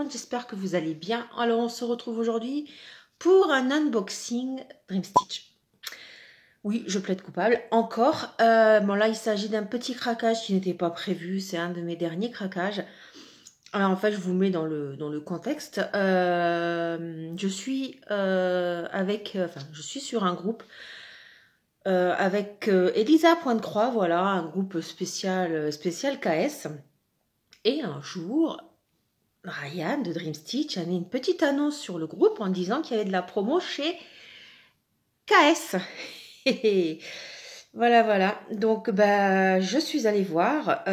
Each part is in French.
monde, j'espère que vous allez bien. Alors on se retrouve aujourd'hui pour un unboxing Dream Stitch. Oui, je plaide coupable, encore. Bon là il s'agit d'un petit craquage qui n'était pas prévu, c'est un de mes derniers craquages. Alors en fait je vous mets dans le contexte. Je suis je suis sur un groupe avec Elisa Pointe-Croix, voilà, un groupe spécial KS. Et un jour, Ryan de Dream Stitch a mis une petite annonce sur le groupe en disant qu'il y avait de la promo chez KS. Voilà. Donc, bah, je suis allée voir.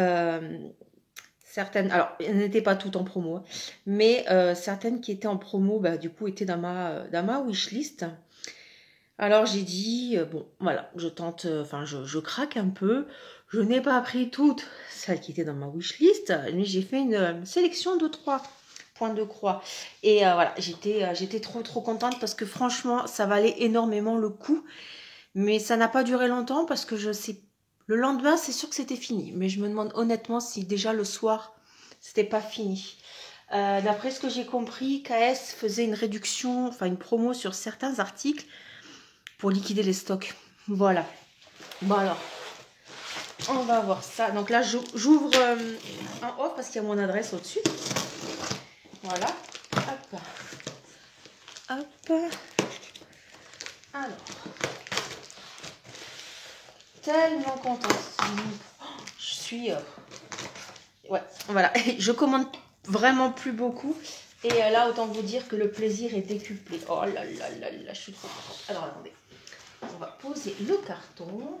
Certaines, alors, elles n'étaient pas toutes en promo, mais certaines qui étaient en promo, bah, du coup, étaient dans ma wishlist. Alors, j'ai dit, bon, voilà, je tente, je craque un peu. Je n'ai pas pris toutes celles qui étaient dans ma wishlist, mais j'ai fait une sélection de 3 points de croix. Et voilà, j'étais trop contente parce que franchement, ça valait énormément le coup. Mais ça n'a pas duré longtemps parce que je sais, le lendemain, c'est sûr que c'était fini. Mais je me demande honnêtement si déjà le soir, c'était pas fini. D'après ce que j'ai compris, KS faisait une réduction, enfin une promo sur certains articles pour liquider les stocks. Voilà. Bon alors, on va voir ça. Donc là, j'ouvre en off parce qu'il y a mon adresse au-dessus. Voilà. Hop. Alors. Tellement contente. Je suis... ouais, voilà. Je commande vraiment plus beaucoup. Et là, autant vous dire que le plaisir est décuplé. Oh là là, je suis trop contente. Alors, attendez. On va poser le carton.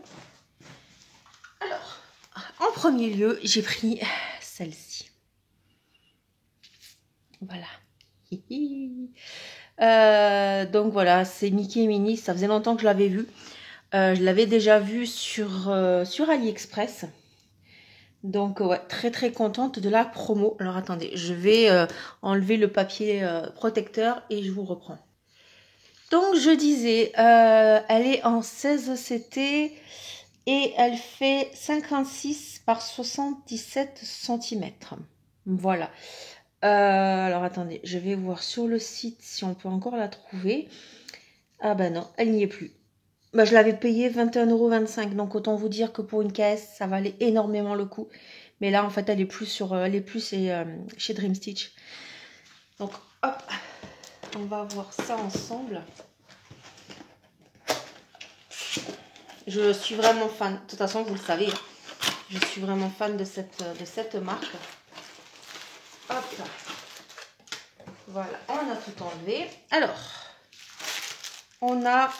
Alors, en premier lieu, j'ai pris celle-ci. Voilà. Donc voilà, c'est Mickey et Minnie. Ça faisait longtemps que je l'avais vu. Je l'avais déjà vu sur AliExpress. Donc ouais, très contente de la promo. Alors attendez, je vais enlever le papier protecteur et je vous reprends. Donc je disais, elle est en 16 CT et elle fait 56 par 77 cm. Voilà. Alors attendez, je vais voir sur le site si on peut encore la trouver. Ah bah non, elle n'y est plus. Bah, je l'avais payé 21,25 €. Donc autant vous dire que pour une caisse, ça valait énormément le coup. Mais là, en fait, elle est plus chez Dream Stitch. Donc hop, on va voir ça ensemble. Je suis vraiment fan. De toute façon, vous le savez, je suis vraiment fan de cette marque. Hop, voilà, on a tout enlevé. Alors, on a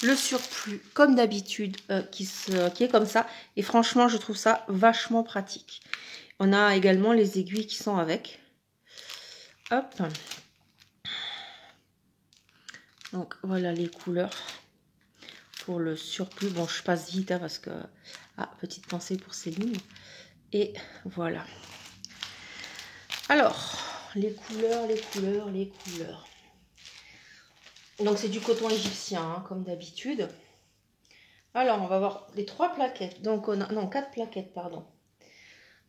le surplus, comme d'habitude, qui est comme ça. Et franchement, je trouve ça vachement pratique. On a également les aiguilles qui sont avec. Hop. Donc, voilà les couleurs pour le surplus. Bon, je passe vite hein, parce que... Ah, petite pensée pour Céline. Et voilà. Alors, les couleurs. Donc, c'est du coton égyptien, hein, comme d'habitude. Alors, on va voir les 3 plaquettes. Donc, on a... Non, 4 plaquettes, pardon.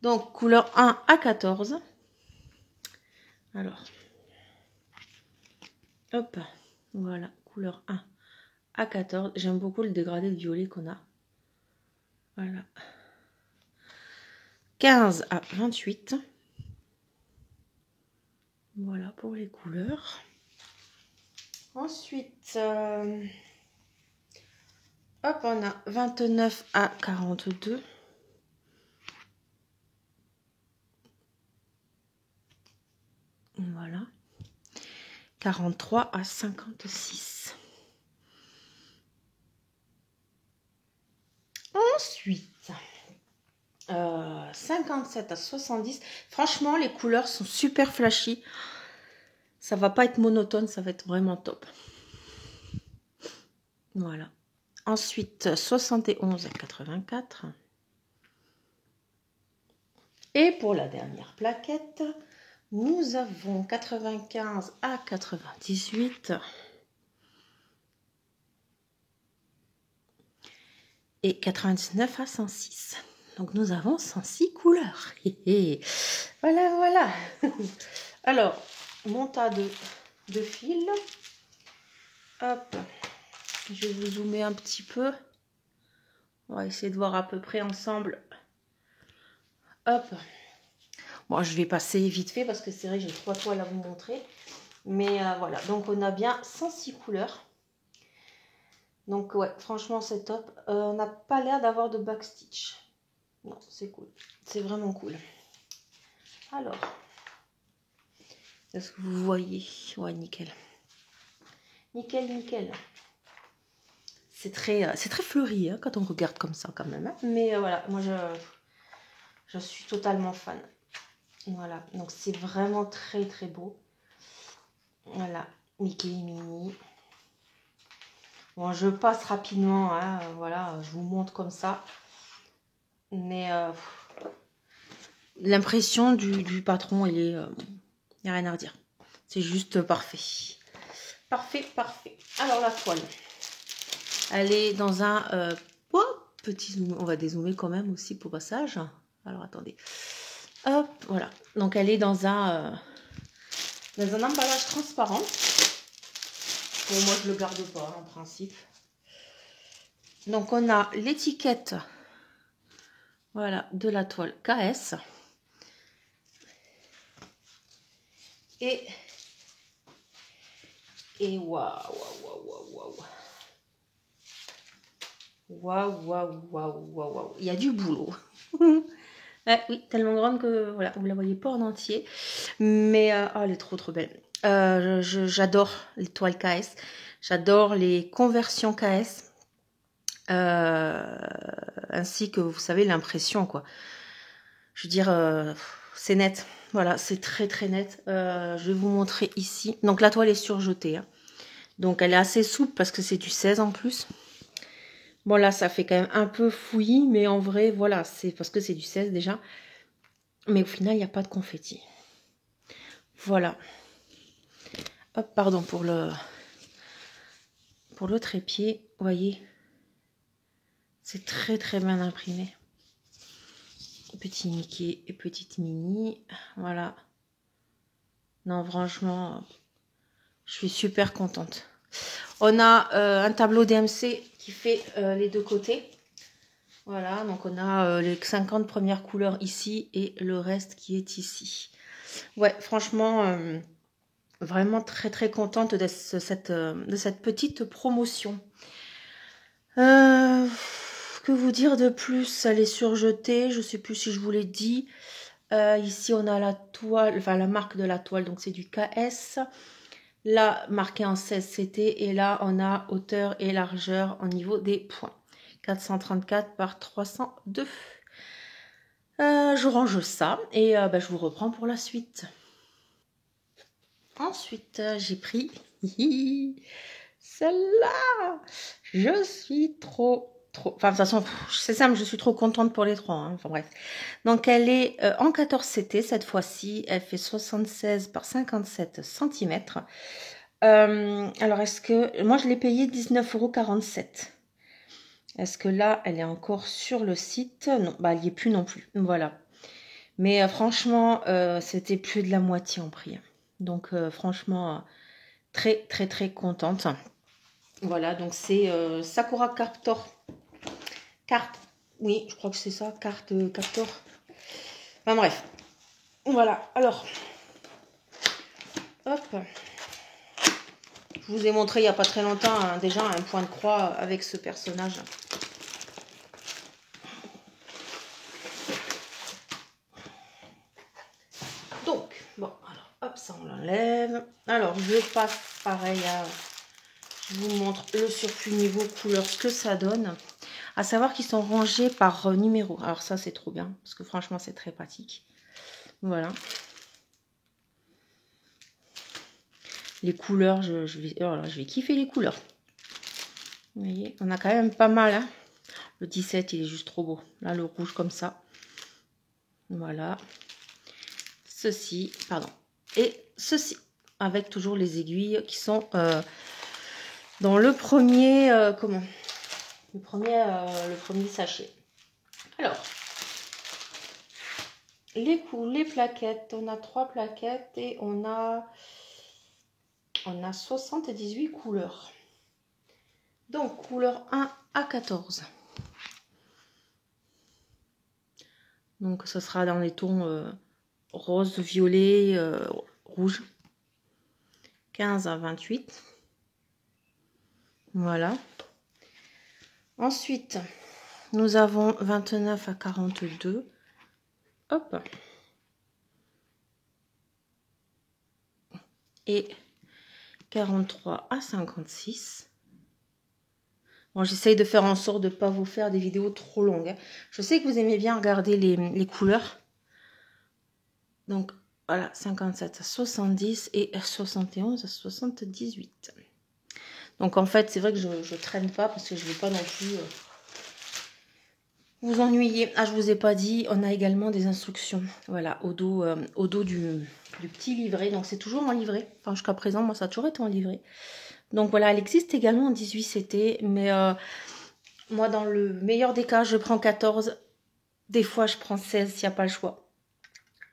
Donc, couleur 1 à 14. Alors, hop, voilà, couleur 1 à 14. J'aime beaucoup le dégradé de violet qu'on a. Voilà. 15 à 28. Voilà pour les couleurs. Ensuite, hop, on a 29 à 42. Voilà. 43 à 56. Ensuite, 57 à 70. Franchement, les couleurs sont super flashy. Ça va pas être monotone, ça va être vraiment top. Voilà. Ensuite, 71 à 84. Et pour la dernière plaquette, nous avons 95 à 98. Et 99 à 106. Donc nous avons 106 couleurs. Voilà, voilà. Alors, mon tas de fils. Hop. Je vais vous zoomer un petit peu. On va essayer de voir à peu près ensemble. Hop. Bon, je vais passer vite fait parce que c'est vrai que j'ai 3 toiles à vous montrer. Mais voilà, donc on a bien 106 couleurs. Donc ouais, franchement c'est top. On n'a pas l'air d'avoir de backstitch. Non, c'est cool. C'est vraiment cool. Alors, est-ce que vous voyez? Ouais, nickel. Nickel, nickel. C'est très fleuri hein, quand on regarde comme ça quand même. Hein. Mais voilà, moi je suis totalement fan. Voilà, donc c'est vraiment très très beau. Voilà, Mickey et Minnie. Bon, je passe rapidement, hein, voilà, je vous montre comme ça. Mais l'impression du patron, il est... Il n'y a rien à redire. C'est juste parfait. Parfait, parfait. Alors la toile. Elle est dans un petit zoom. On va dézoomer quand même aussi pour passage. Alors attendez. Hop, voilà. Donc elle est dans un emballage transparent. Bon, moi je le garde pas en principe. Donc on a l'étiquette, voilà, de la toile KS. Et waouh, waouh, waouh, waouh. Waouh, waouh, waouh, waouh, waouh. Il y a du boulot. Oui, tellement grande que voilà, vous ne la voyez pas en entier. Mais oh, elle est trop trop belle. J'adore les toiles KS. J'adore les conversions KS. Ainsi que, vous savez, l'impression, quoi. Je veux dire, c'est net. Voilà, c'est très très net. Je vais vous montrer ici. Donc la toile est surjetée. Hein. Donc elle est assez souple parce que c'est du 16 en plus. Bon là, ça fait quand même un peu fouillis, mais en vrai, voilà, c'est parce que c'est du 16 déjà. Mais au final, il n'y a pas de confetti. Voilà. Hop, pardon pour le trépied. Vous voyez, c'est très très bien imprimé. Petit Mickey et petite Minnie. Voilà. Non, franchement, je suis super contente. On a un tableau DMC qui fait les deux côtés. Voilà, donc on a les 50 premières couleurs ici et le reste qui est ici. Ouais, franchement, vraiment très très contente de cette petite promotion. Que vous dire de plus? Elle est surjetée, je ne sais plus si je vous l'ai dit. Ici, on a la toile, enfin la marque de la toile, donc c'est du KS. Là, marqué en 16 CT. Et là, on a hauteur et largeur au niveau des points. 434 par 302. Je range ça et je vous reprends pour la suite. Ensuite, j'ai pris celle-là. Je suis trop... Enfin, de toute façon, c'est simple, je suis trop contente pour les trois. Hein. Enfin, bref. Donc, elle est en 14 CT cette fois-ci. Elle fait 76 par 57 cm. Alors, est-ce que... Moi, je l'ai payé 19,47 €. Est-ce que là, elle est encore sur le site? Non, bah, elle n'y est plus non plus. Voilà. Mais franchement, c'était plus de la moitié en prix. Donc, franchement, très, très, très contente. Voilà, donc c'est Sakura Captor. Carte. Oui, je crois que c'est ça. Carte Captor. Enfin, bref. Voilà, alors. Hop. Je vous ai montré il n'y a pas très longtemps hein, déjà un point de croix avec ce personnage. Donc, bon, alors, hop, ça on l'enlève. Alors, je passe pareil à... Je vous montre le surplus niveau couleur, ce que ça donne. À savoir qu'ils sont rangés par numéro. Alors ça, c'est trop bien, parce que franchement, c'est très pratique. Voilà. Les couleurs, je vais kiffer les couleurs. Vous voyez, on a quand même pas mal. Hein. Le 17, il est juste trop beau. Là, le rouge comme ça. Voilà. Ceci, pardon. Et ceci, avec toujours les aiguilles qui sont dans le premier, le premier sachet. Alors, les plaquettes, on a 3 plaquettes et on a 78 couleurs. Donc, couleur 1 à 14. Donc, ce sera dans les tons rose, violet, rouge. 15 à 28. Voilà. Ensuite, nous avons 29 à 42. Hop. Et 43 à 56. Bon, j'essaye de faire en sorte de ne pas vous faire des vidéos trop longues, hein. Je sais que vous aimez bien regarder les couleurs. Donc, voilà, 57 à 70 et 71 à 78. Donc, en fait, c'est vrai que je ne traîne pas parce que je ne veux pas non plus vous ennuyer. Ah, je vous ai pas dit, on a également des instructions. Voilà, au dos du petit livret. Donc, c'est toujours en livret. Enfin, jusqu'à présent, moi, ça a toujours été en livret. Donc, voilà, elle existe également en 18 CT. Mais moi, dans le meilleur des cas, je prends 14. Des fois, je prends 16 s'il n'y a pas le choix.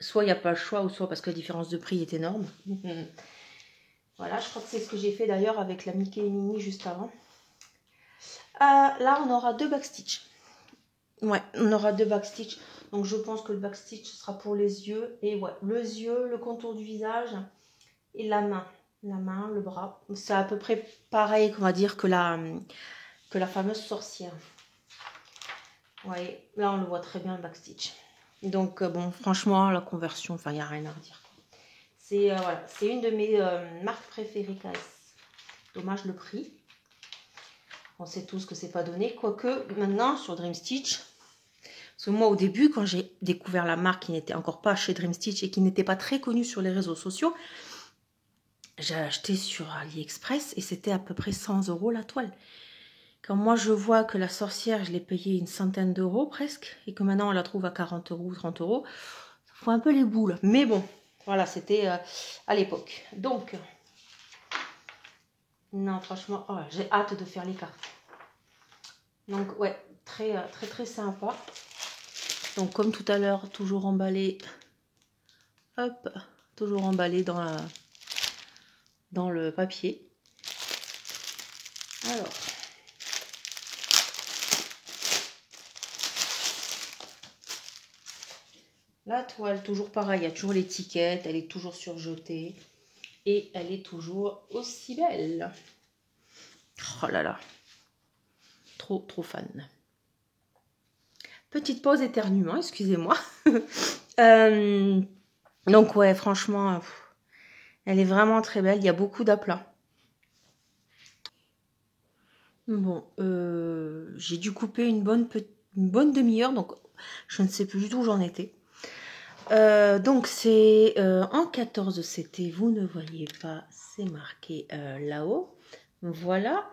Soit il n'y a pas le choix, ou soit parce que la différence de prix est énorme. Voilà, je crois que c'est ce que j'ai fait d'ailleurs avec la Mickey et Minnie juste avant. Là, on aura 2 backstitch. Ouais, on aura 2 backstitch. Donc, je pense que le backstitch sera pour les yeux. Et ouais, les yeux, le contour du visage et la main. La main, le bras. C'est à peu près pareil, on va dire, que la fameuse sorcière. Vous voyez, là, on le voit très bien, le backstitch. Donc, bon, franchement, la conversion, enfin, il n'y a rien à redire. C'est voilà, c'est une de mes marques préférées KS. Dommage le prix. On sait tous que c'est pas donné. Quoique, maintenant, sur Dream Stitch, parce que moi, au début, quand j'ai découvert la marque qui n'était encore pas chez Dream Stitch et qui n'était pas très connue sur les réseaux sociaux, j'ai acheté sur AliExpress et c'était à peu près 100 € la toile. Quand moi, je vois que la sorcière, je l'ai payée une centaine d'euros presque, et que maintenant, on la trouve à 40 € ou 30 €, ça fout un peu les boules. Mais bon, voilà, c'était à l'époque. Donc, non, franchement, oh, j'ai hâte de faire les cartes. Donc, ouais, très sympa. Donc, comme tout à l'heure, toujours emballé. Hop, toujours emballé dans le papier. Alors. La toile, toujours pareil, il y a toujours l'étiquette, elle est toujours surjetée. Et elle est toujours aussi belle. Oh là là. Trop fan. Petite pause éternuement, excusez-moi. Donc ouais, franchement, elle est vraiment très belle. Il y a beaucoup d'aplats. Bon, j'ai dû couper une bonne demi-heure, donc je ne sais plus du tout où j'en étais. Donc c'est en 14 CT, vous ne voyez pas, c'est marqué là-haut. Voilà.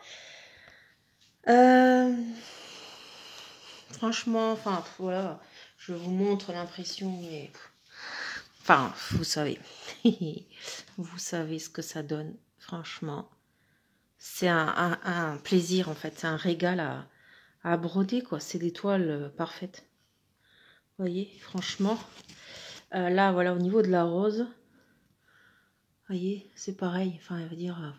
Franchement, enfin voilà, je vous montre l'impression, mais enfin vous savez, vous savez ce que ça donne. Franchement, c'est un plaisir en fait, c'est un régal à broder quoi. C'est des toiles parfaites. Vous voyez, franchement, là voilà au niveau de la rose, vous voyez, c'est pareil. Enfin, elle veut dire,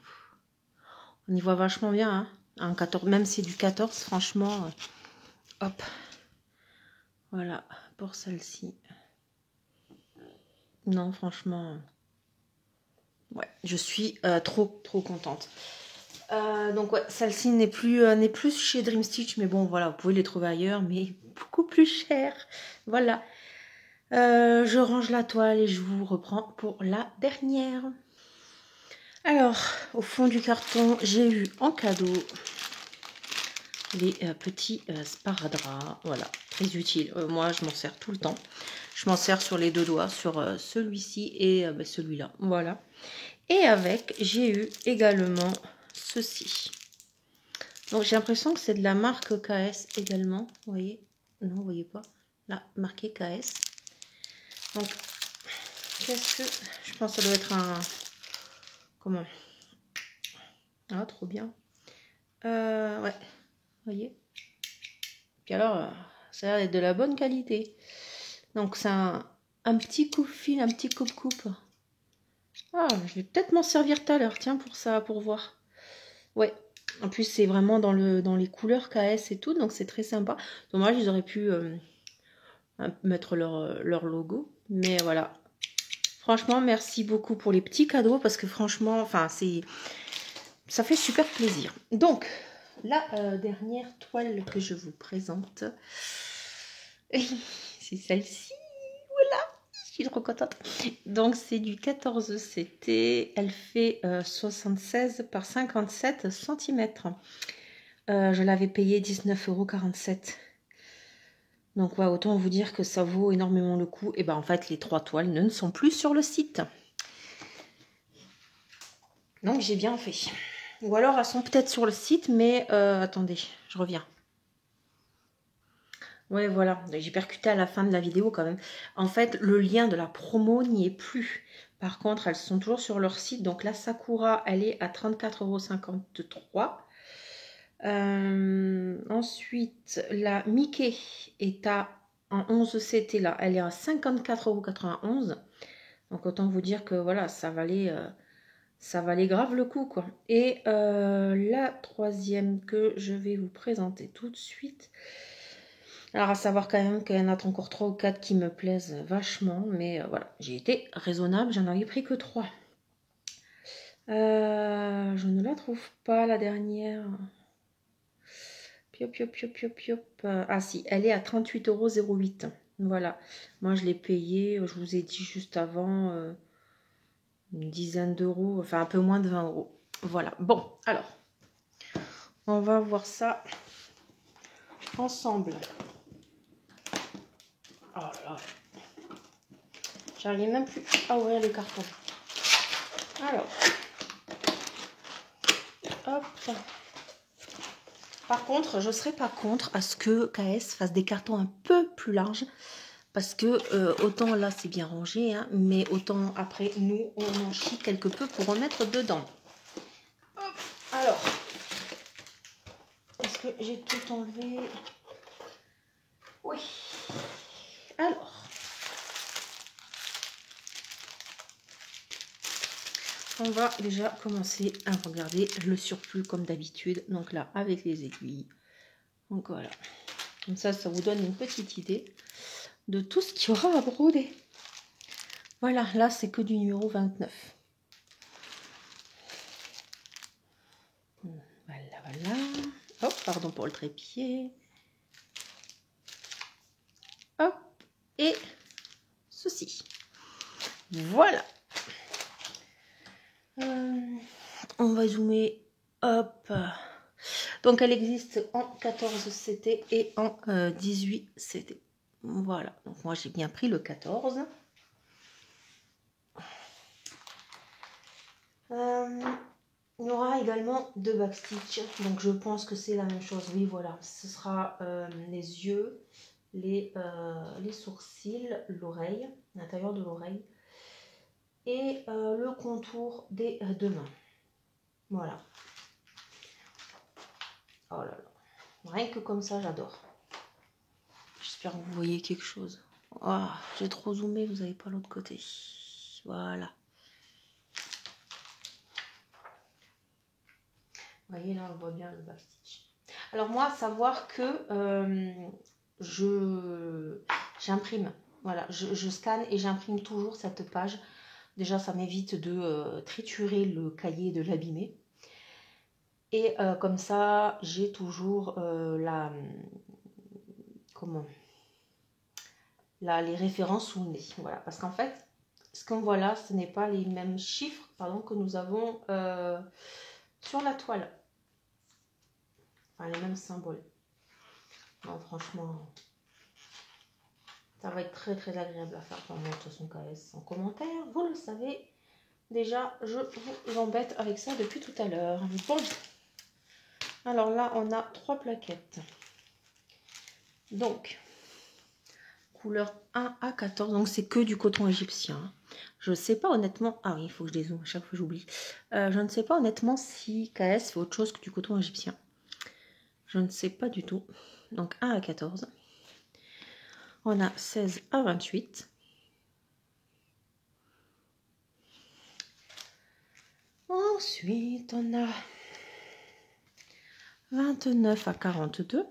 on y voit vachement bien, hein. Un 14, même si c'est du 14, franchement, hop, voilà pour celle-ci. Non, franchement, ouais, je suis trop contente. Donc ouais, celle-ci n'est plus chez Dream Stitch, mais bon, voilà, vous pouvez les trouver ailleurs, mais beaucoup plus cher. Voilà. Je range la toile et je vous reprends pour la dernière. Alors, au fond du carton, j'ai eu en cadeau les petits sparadraps. Voilà, très utile. Moi, je m'en sers tout le temps. Je m'en sers sur les 2 doigts, sur celui-ci et celui-là. Voilà. Et avec, j'ai eu également ceci. Donc, j'ai l'impression que c'est de la marque KS également. Vous voyez? Non, vous voyez pas? Là, marqué KS. Donc, qu'est-ce que... Je pense que ça doit être un... Comment? Ah, trop bien. Ouais, vous voyez? Puis alors, ça a l'air d'être de la bonne qualité. Donc, c'est un un petit coupe-fil, un petit coupe-coupe. Ah, je vais peut-être m'en servir tout à l'heure, tiens, pour ça, pour voir. Ouais, en plus, c'est vraiment dans les couleurs KS et tout, donc c'est très sympa. Dommage, ils auraient pu mettre leur logo. Mais voilà. Franchement, merci beaucoup pour les petits cadeaux, parce que franchement, enfin, ça fait super plaisir. Donc, la dernière toile que je vous présente, c'est celle-ci. Voilà, je suis trop contente. Donc, c'est du 14 CT. Elle fait 76 par 57 cm. Je l'avais payé 19,47 €. Donc, ouais, autant vous dire que ça vaut énormément le coup. Et ben, en fait, les 3 toiles ne sont plus sur le site. Donc, j'ai bien fait. Ou alors, elles sont peut-être sur le site, mais attendez, je reviens. Ouais, voilà, j'ai percuté à la fin de la vidéo quand même. En fait, le lien de la promo n'y est plus. Par contre, elles sont toujours sur leur site. Donc, la Sakura, elle est à 34,53 €. Ensuite, la Mickey est en 11 CT là. Elle est à 54,91 €. Donc, autant vous dire que voilà, ça valait grave le coup, quoi. Et la troisième que je vais vous présenter tout de suite. Alors, à savoir quand même qu'il y en a encore 3 ou 4 qui me plaisent vachement. Mais voilà, j'ai été raisonnable, j'en avais pris que 3. Je ne la trouve pas, la dernière. Piop, piop, piop, piop, piop. Ah si, elle est à 38,08 €. Voilà, moi je l'ai payé, je vous ai dit juste avant, une dizaine d'euros, enfin un peu moins de 20 €. Voilà, bon, alors, on va voir ça ensemble. Oh là là, j'arrive même plus à ouvrir le carton. Alors, hop. Par contre, je ne serais pas contre à ce que KS fasse des cartons un peu plus larges. Parce que autant là c'est bien rangé, hein, mais autant après nous on en chie quelque peu pour remettre dedans. Hop, alors, est-ce que j'ai tout enlevé? Oui. Alors, on va déjà commencer à regarder le surplus comme d'habitude. Donc là, avec les aiguilles. Donc voilà. Comme ça vous donne une petite idée de tout ce qu'il y aura à broder. Voilà, là c'est que du numéro 29. Voilà, voilà. Hop, pardon pour le trépied. Hop, et ceci. Voilà. On va zoomer. Hop. Donc, elle existe en 14 CT et en 18 CT. Voilà. Donc, moi, j'ai bien pris le 14. Il y aura également 2 backstitch. Donc, je pense que c'est la même chose. Oui, voilà. Ce sera les yeux, les sourcils, l'oreille, l'intérieur de l'oreille. Et le contour des deux mains. Voilà. Oh là là. Rien que comme ça, j'adore. J'espère que vous voyez quelque chose. Oh, j'ai trop zoomé, vous n'avez pas l'autre côté. Voilà. Vous voyez, là, on voit bien le backstitch. Alors moi, savoir que j'imprime. Voilà, je scanne et j'imprime toujours cette page. Déjà, ça m'évite de triturer le cahier, de l'abîmer. Et comme ça, j'ai toujours les références sous le nez. Voilà, parce qu'en fait, ce qu'on voit là, ce n'est pas les mêmes chiffres que nous avons sur la toile. Enfin, les mêmes symboles. Non, franchement, ça va être très très agréable à faire pour moi. De toute façon, KS en commentaire, vous le savez. Déjà, je vous embête avec ça depuis tout à l'heure. Bon, alors là, on a 3 plaquettes. Donc, couleur 1 à 14, donc c'est que du coton égyptien. Je ne sais pas honnêtement, ah oui, il faut que je dézoome, à chaque fois j'oublie. Je ne sais pas honnêtement si KS fait autre chose que du coton égyptien. Je ne sais pas du tout. Donc 1 à 14. On a 16 à 28. Ensuite, on a 29 à 42.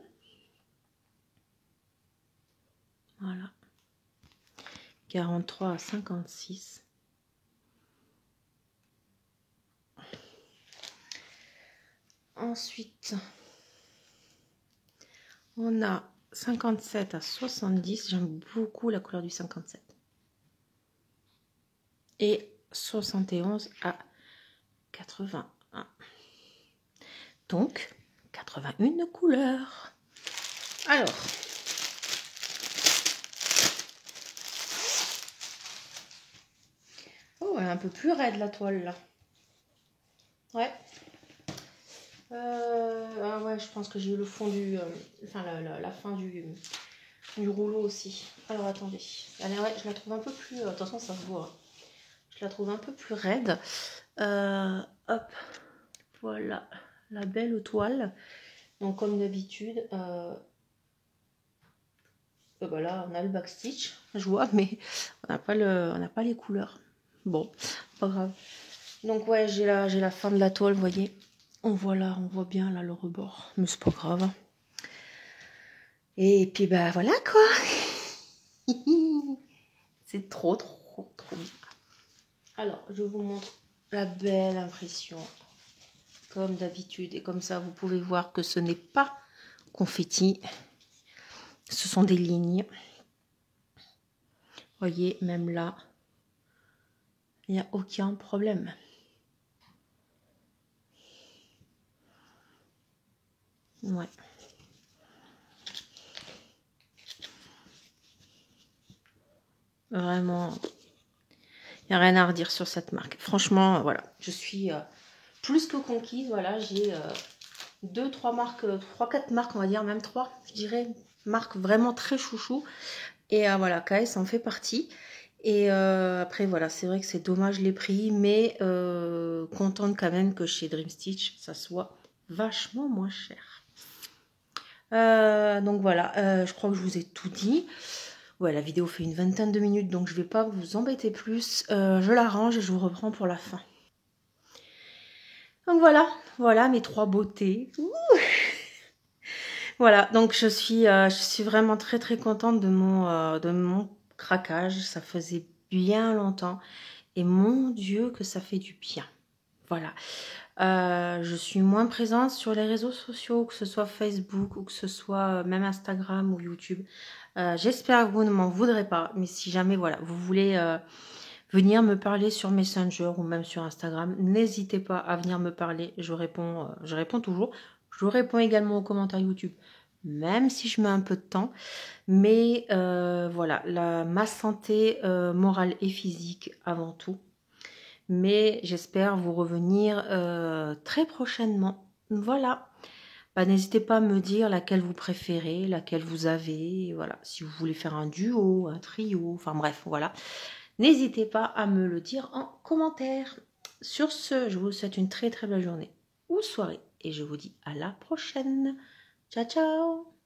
Voilà. 43 à 56. Ensuite, on a 57 à 70. J'aime beaucoup la couleur du 57. Et 71 à 81. Donc, 81 couleurs. Alors, oh, elle est un peu plus raide la toile là. Ouais. Ah ouais, je pense que j'ai eu le fond du... enfin, la fin du rouleau aussi. Alors, attendez. Allez, ouais, je la trouve un peu plus... attention, ça se voit. Hein. Je la trouve un peu plus raide. Hop. Voilà. La belle toile. Donc, comme d'habitude... bah là, on a le backstitch. Je vois, mais on n'a pas les couleurs. Bon, pas grave. Donc, ouais, j'ai la fin de la toile, vous voyez. On voit là, on voit bien là le rebord. Mais c'est pas grave. Et puis bah voilà quoi. C'est trop bien. Alors je vous montre la belle impression. Comme d'habitude. Et comme ça vous pouvez voir que ce n'est pas confetti. Ce sont des lignes. Voyez, même là, il n'y a aucun problème. Ouais. Vraiment, il n'y a rien à redire sur cette marque. Franchement, voilà, je suis plus que conquise. Voilà, j'ai 2-3 marques, 3-4 marques, on va dire, même 3, je dirais, marques vraiment très chouchou. Et voilà, KS en fait partie. Et après, voilà, c'est vrai que c'est dommage les prix, mais contente quand même que chez Dream Stitch, ça soit vachement moins cher. Donc voilà, je crois que je vous ai tout dit. Ouais, la vidéo fait une vingtaine de minutes, donc je vais pas vous embêter plus. Je la range et je vous reprends pour la fin. Donc voilà mes 3 beautés. Ouh, voilà, donc je suis vraiment très très contente de mon craquage. Ça faisait bien longtemps et mon Dieu que ça fait du bien. Voilà, je suis moins présente sur les réseaux sociaux, que ce soit Facebook ou que ce soit même Instagram ou YouTube. J'espère que vous ne m'en voudrez pas, mais si jamais voilà vous voulez venir me parler sur Messenger ou même sur Instagram, n'hésitez pas à venir me parler. Je réponds toujours. Je réponds également aux commentaires YouTube, même si je mets un peu de temps. Mais voilà, ma santé morale et physique avant tout. Mais j'espère vous revenir très prochainement. Voilà. Bah, n'hésitez pas à me dire laquelle vous préférez, laquelle vous avez. Voilà, si vous voulez faire un duo, un trio, enfin bref, voilà. N'hésitez pas à me le dire en commentaire. Sur ce, je vous souhaite une très très belle journée ou soirée et je vous dis à la prochaine. Ciao ciao.